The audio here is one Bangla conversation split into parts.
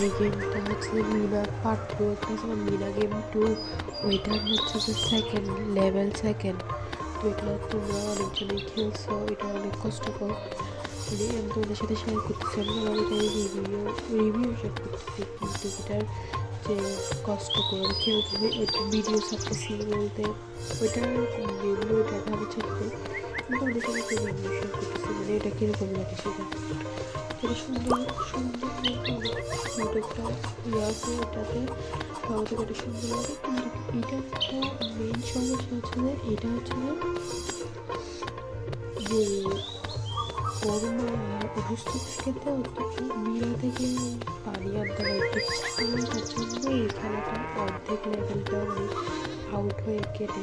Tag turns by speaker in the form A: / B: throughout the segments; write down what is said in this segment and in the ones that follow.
A: এই গেমটা হচ্ছে যে মিনা পার্ট টু, একটা আছে না মিনা গেম টু, ওইটার হচ্ছে যে সেকেন্ড লেভেল সেকেন্ড। তো এটা তোমরা অনেকজনেই খেলছো, এটা অনেক কষ্টকর। মানে আমি তোমাদের সাথে শেয়ার করতেছি, আমি আমার এটা রিভিউ শেয়ার করতেছি, কিন্তু এটার যে কষ্ট করে খেলতে ওইটা ভিডিও ছাড়তেছি বলতে ওইটার ভিডিও ওইটা ভাবে ছাড়তে, কিন্তু ওদের সাথে একটা রিভিউ শেয়ার করতেছি, মানে এটা কীরকম লাগে সেটা। এটা সুন্দর সুন্দর ইউটিউবটা ইয়ে আছে, এটাতে ভালো থেকে এটা সুন্দর লাগে। কিন্তু এটা একটা মেইন সমস্যা হচ্ছে যে এটা হচ্ছে যে গরম অসুস্থ থাকে, তো মিরা থেকে পানি আনতে হয় একটু, তার জন্য এই খেলাটা অর্ধেক লেভেলটা মানে আউট হয়ে কেটে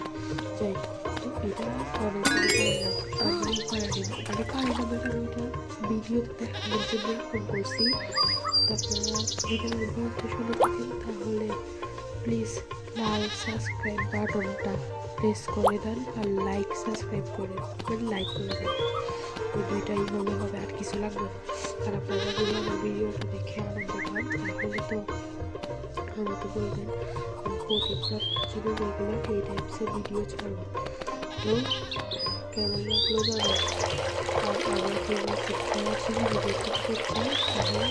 A: যায়। তো এটা অনেক আমি পারিনি, আমি পারি না বলে আমি এটা ভিডিওতে দেখানোর জন্য ফোন করছি। আপনারা যদি আমার গল্প শুনে থাকেন তাহলে প্লিজ লাল সাবস্ক্রাইব বাটনটা প্রেস করে দেন আর সাবস্ক্রাইব করে লাইক করে দেন। ওই দুইটাই হলে হবে, আর কিছু লাগবে না। আর আপনারা যদি আমার ভিডিওটা দেখে আনন্দ পান তাহলে তো আমাকে বলবেন, আমি প্রতিবার যদি রেগুলার এই টাইপসের ভিডিও ছাড়বো। তো কেমন লাগলো জানো, আর আমার ফেসবুক ভিডিও করতে চাই তাহলে